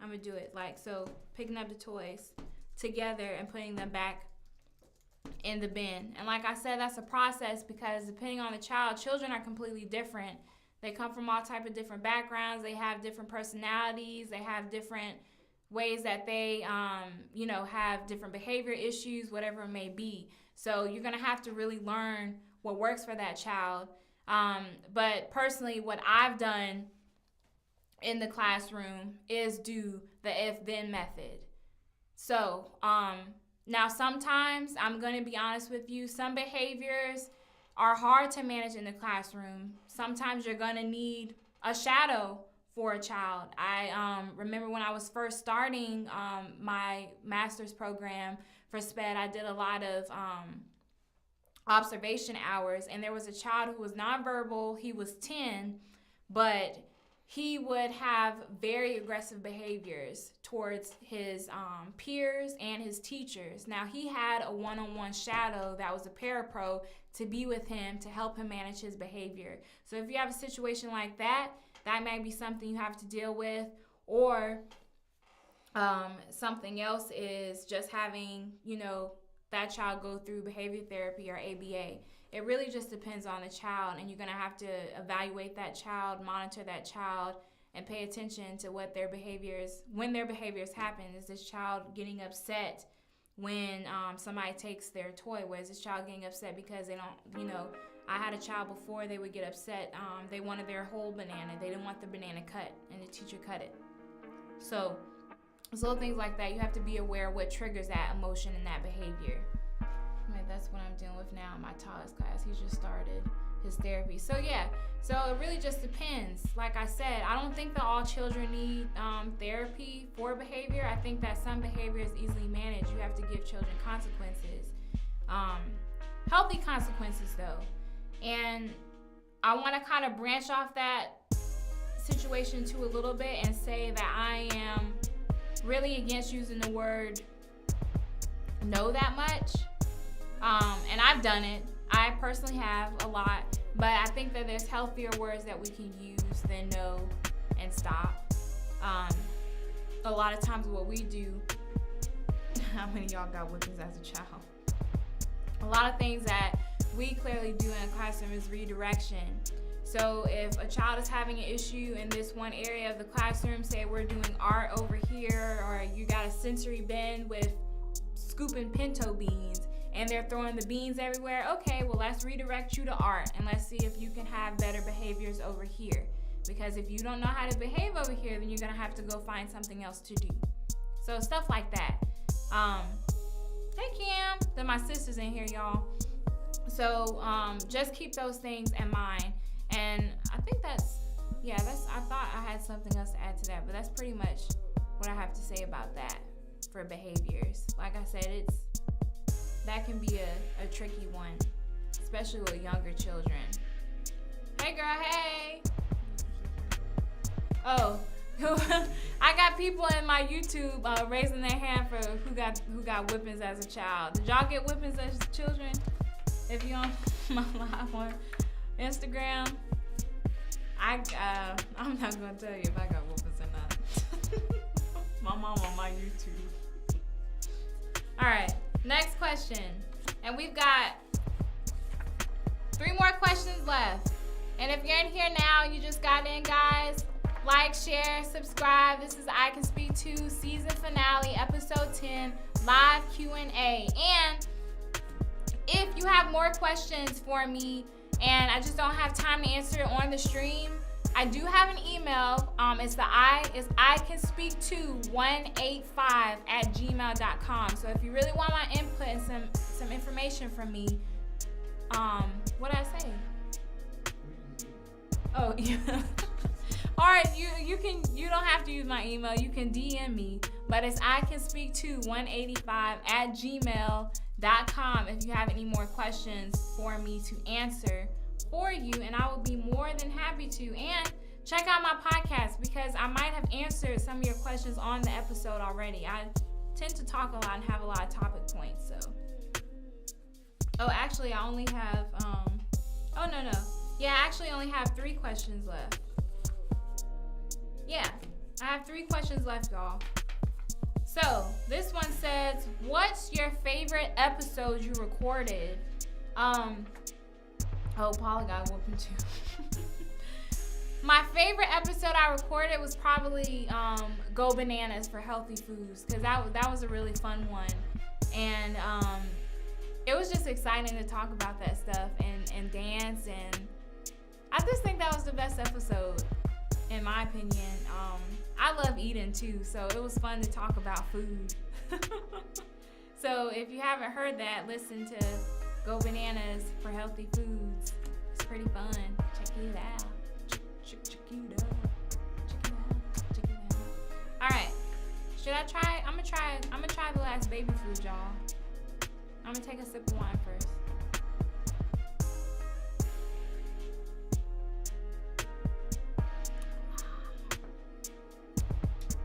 I'm gonna do it like so, picking up the toys together and putting them back in the bin. And like I said, that's a process, because depending on the child, children are completely different. They come from all type of different backgrounds. They have different personalities. They have different ways that they, you know, have different behavior issues, whatever it may be. So you're gonna have to really learn what works for that child. But personally, what I've done in the classroom is do the if-then method. So now sometimes, I'm going to be honest with you, some behaviors are hard to manage in the classroom. Sometimes you're going to need a shadow for a child. I remember when I was first starting my master's program for SPED, I did a lot of observation hours, and there was a child who was nonverbal. He was 10, but he would have very aggressive behaviors towards his peers and his teachers. Now, he had a one-on-one shadow that was a parapro to be with him to help him manage his behavior. So if you have a situation like that, that might be something you have to deal with. Or something else is just having, you know, that child go through behavior therapy or ABA. It really just depends on the child, and you're going to have to evaluate that child, monitor that child, and pay attention to what their behaviors, when their behaviors happen. Is this child getting upset when somebody takes their toy? Where is this child getting upset because they don't, you know, I had a child before, they would get upset. They wanted their whole banana. They didn't want the banana cut, and the teacher cut it. So little things like that, you have to be aware of what triggers that emotion and that behavior. I mean, that's what I'm dealing with now in my Todd's class. He just started his therapy. So yeah, so it really just depends. Like I said, I don't think that all children need therapy for behavior. I think that some behavior is easily managed. You have to give children consequences, healthy consequences though. And I want to kind of branch off that situation too a little bit and say that I am really against using the word no that much. And I've done it. I personally have a lot, but I think that there's healthier words that we can use than no and stop. A lot of times what we do, how many of y'all got whippings as a child? A lot of things that we clearly do in a classroom is redirection. So if a child is having an issue in this one area of the classroom, say we're doing art over here, or you got a sensory bin with scooping pinto beans, and they're throwing the beans everywhere, okay, well, let's redirect you to art, and let's see if you can have better behaviors over here. Because if you don't know how to behave over here, then you're gonna have to go find something else to do. So stuff like that. Hey, Cam. Then my sister's in here, y'all. So just keep those things in mind. And I think I thought I had something else to add to that, but that's pretty much what I have to say about that for behaviors. Like I said, that can be a tricky one, especially with younger children. Hey, girl, hey. Oh, I got people in my YouTube raising their hand for who got whippings as a child. Did y'all get whippings as children? If you on my live on Instagram, I'm not gonna tell you if I got whippings or not. My mom on my YouTube. All right, next question, and we've got 3 more questions left. And if you're in here now, you just got in, guys. Like, share, subscribe. This is I Can Speak To season finale, episode 10, live Q&A. And if you have more questions for me and I just don't have time to answer it on the stream, I do have an email. It's icanSpeak2185@gmail.com. So if you really want my input and some information from me, what did I say? Oh, yeah. Or you don't have to use my email. You can DM me, but it's icanSpeak2185@gmail.com if you have any more questions for me to answer for you, and I will be more than happy to. And check out my podcast because I might have answered some of your questions on the episode already. I tend to talk a lot and have a lot of topic points. So, actually, I only have I actually only have 3 questions left. Yeah, I have 3 questions left, y'all. So this one says, what's your favorite episode you recorded? Paula got whooping too. My favorite episode I recorded was probably Go Bananas for Healthy Foods, because that was a really fun one. And it was just exciting to talk about that stuff and dance, and I just think that was the best episode, in my opinion. I love eating too, so it was fun to talk about food. So if you haven't heard that, listen to Go Bananas for Healthy Foods. It's pretty fun. Check it out. Check it out. All right. Should I try? I'm gonna try the last baby food, y'all. I'm gonna take a sip of wine first.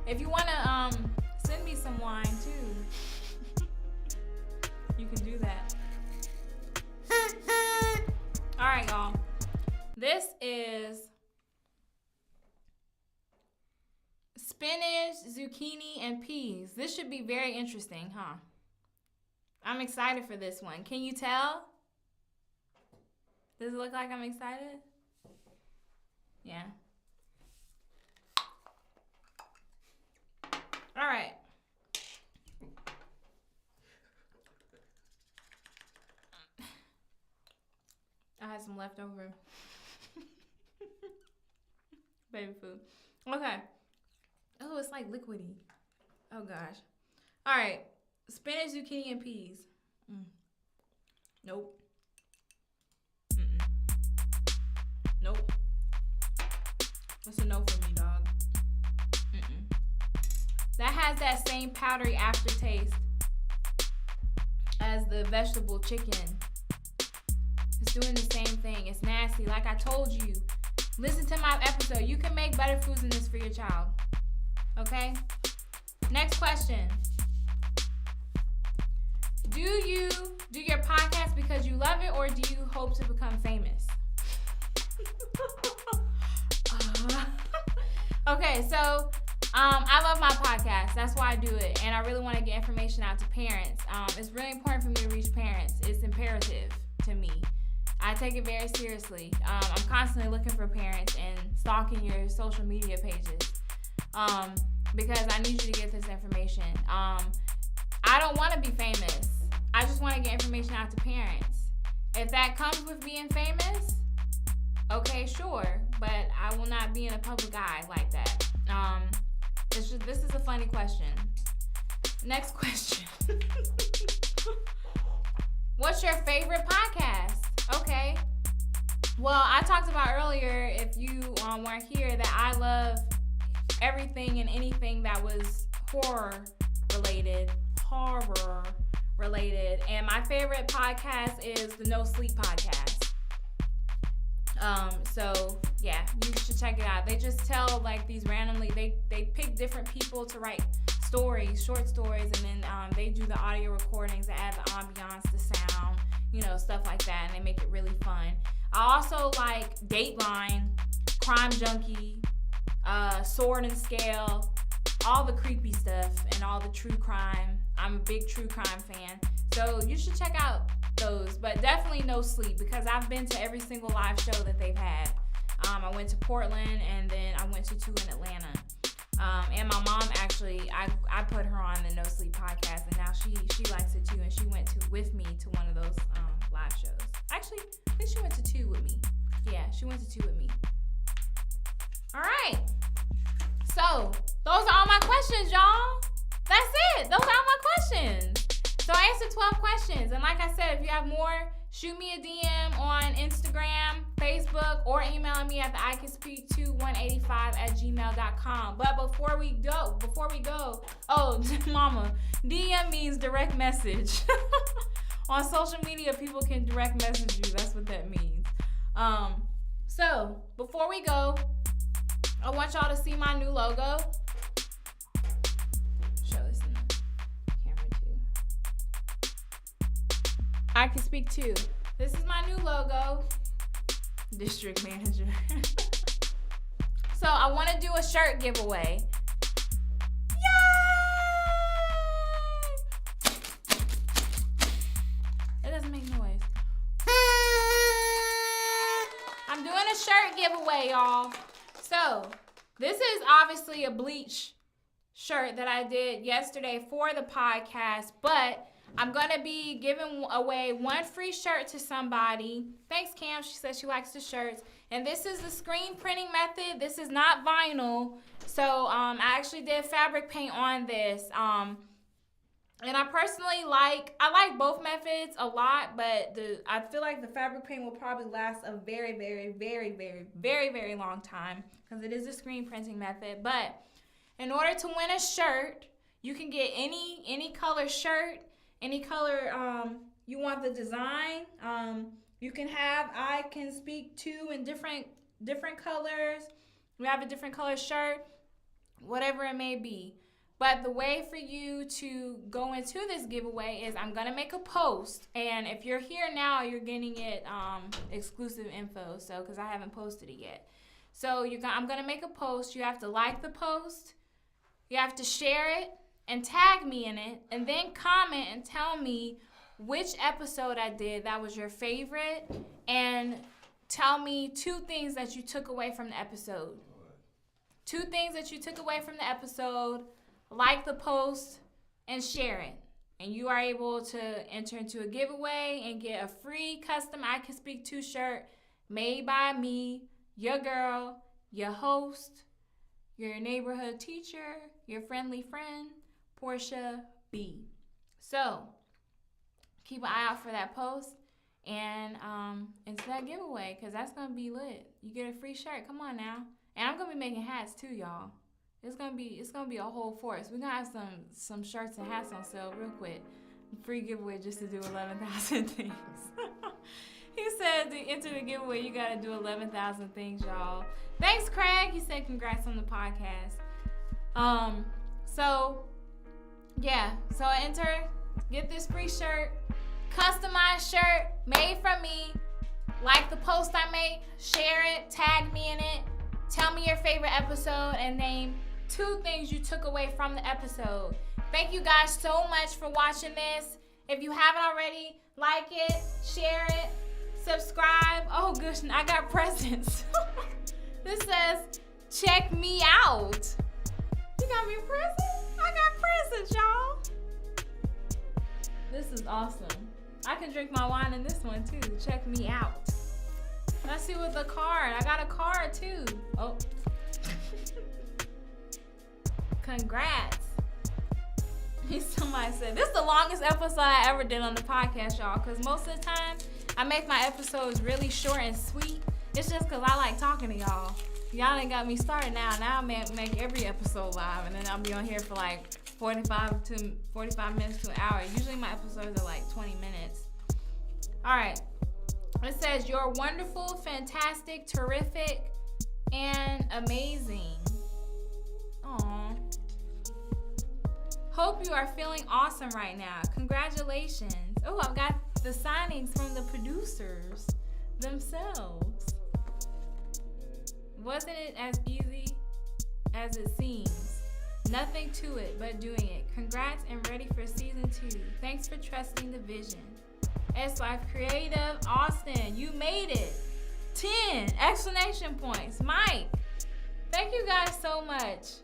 If you wanna send me some wine too, you can do that. All right, y'all. This is spinach, zucchini, and peas. This should be very interesting, huh? I'm excited for this one. Can you tell? Does it look like I'm excited? Yeah. All right. I had some leftover baby food. Okay. Oh, it's like liquidy. Oh, gosh. All right. Spinach, zucchini, and peas. Nope. Nope. That's a no for me, dog. That has that same powdery aftertaste as the vegetable chicken. It's doing the same thing. It's nasty. Like I told you, listen to my episode. You can make better foods than this for your child. Okay? Next question. Do you do your podcast because you love it, or do you hope to become famous? Okay, so I love my podcast. That's why I do it. And I really want to get information out to parents. It's really important for me to reach parents. It's imperative to me. I take it very seriously. I'm constantly looking for parents and stalking your social media pages because I need you to get this information. I don't want to be famous. I just want to get information out to parents. If that comes with being famous, okay, sure. But I will not be in a public eye like that. This is a funny question. Next question. What's your favorite podcast? Okay. Well, I talked about earlier, if you weren't here, that I love everything and anything that was horror related. And my favorite podcast is the No Sleep podcast. So yeah, you should check it out. They just tell like these randomly, they pick different people to write stories, short stories, and then they do the audio recordings that add the ambiance, the sound, stuff like that, and they make it really fun. I also like Dateline, Crime Junkie, Sword and Scale, all the creepy stuff and all the true crime. I'm a big true crime fan, so you should check out those, but definitely No Sleep, because I've been to every single live show that they've had. I went to Portland, and then I went to 2 in Atlanta. And my mom actually, I put her on the No Sleep podcast, and now she likes it too, and she went with me to one of those live shows. Actually, I think she went to 2 with me. Yeah, she went to 2 with me. All right. So those are all my questions, y'all. That's it. Those are all my questions. So I answered 12 questions. And like I said, if you have more, shoot me a DM on Instagram, Facebook, or email me at the icanspeak2185@gmail.com. But before we go, oh, mama, DM means direct message. On social media, people can direct message you. That's what that means. So before we go, I want y'all to see my new logo. Show this in the camera too. I Can Speak Too. This is my new logo. District manager. So I want to do a shirt giveaway. Yay! It doesn't make noise. I'm doing a shirt giveaway, y'all. So, this is obviously a bleach shirt that I did yesterday for the podcast, but I'm going to be giving away 1 free shirt to somebody. Thanks, Cam. She said she likes the shirts. And this is the screen printing method. This is not vinyl. So, I actually did fabric paint on this. And I personally like both methods a lot, but I feel like the fabric paint will probably last a very, very, very, very, very, very long time, because it is a screen printing method. But in order to win a shirt, you can get any color shirt, any color you want the design. You can have I Can Speak Too in different colors. We have a different color shirt, whatever it may be. But the way for you to go into this giveaway is I'm going to make a post. And if you're here now, you're getting it exclusive info, so because I haven't posted it yet. So I'm going to make a post. You have to like the post. You have to share it and tag me in it. And then comment and tell me which episode I did that was your favorite. And tell me 2 things that you took away from the episode. 2 things that you took away from the episode. Like the post and share it, and you are able to enter into a giveaway and get a free custom I Can Speak To shirt made by me, your girl, your host, your neighborhood teacher, your friendly friend, Portia B. So keep an eye out for that post and into that giveaway, because that's gonna be lit. You get a free shirt. Come on now. And I'm gonna be making hats too, y'all. It's gonna be a whole force. We're gonna have some shirts and hats on sale real quick. Free giveaway just to do 11,000 things. He said to enter the giveaway, you gotta do 11,000 things, y'all. Thanks, Craig. He said congrats on the podcast. So enter, get this free shirt, customized shirt made from me. Like the post I made, share it, tag me in it. Tell me your favorite episode and name 2 things you took away from the episode. Thank you guys so much for watching this. If you haven't already, like it, share it, subscribe. Oh gosh, I got presents. This says, check me out. You got me a present? I got presents, y'all. This is awesome. I can drink my wine in this one too. Check me out. Let's see with the card. I got a card too. Oh. Congrats. He's so Somebody said, this is the longest episode I ever did on the podcast, y'all. Because most of the time, I make my episodes really short and sweet. It's just because I like talking to y'all. Y'all done got me started now. Now I make every episode live. And then I'll be on here for like 45 minutes to an hour. Usually my episodes are like 20 minutes. All right. It says, you're wonderful, fantastic, terrific, and amazing. Aww. Hope you are feeling awesome right now. Congratulations. Oh, I've got the signings from the producers themselves. Wasn't it as easy as it seems? Nothing to it but doing it. Congrats and ready for season 2. Thanks for trusting the vision. S Life Creative, Austin, you made it. 10 exclamation points. Mike, thank you guys so much.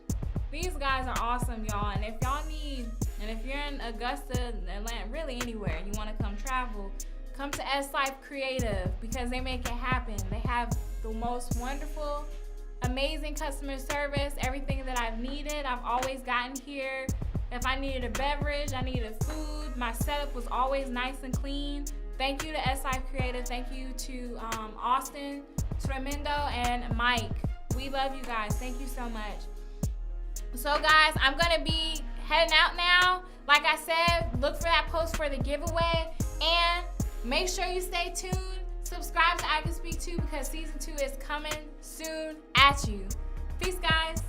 These guys are awesome, y'all. And if y'all need, and if you're in Augusta, Atlanta, really anywhere, and you want to come travel, come to S Life Creative because they make it happen. They have the most wonderful, amazing customer service. Everything that I've needed, I've always gotten here. If I needed a beverage, I needed food, my setup was always nice and clean. Thank you to S Life Creative. Thank you to Austin, Tremendo, and Mike. We love you guys. Thank you so much. So guys, I'm gonna be heading out now. Like I said, look for that post for the giveaway, and make sure you stay tuned. Subscribe to I Can Speak Too because season 2 is coming soon at you. Peace, guys.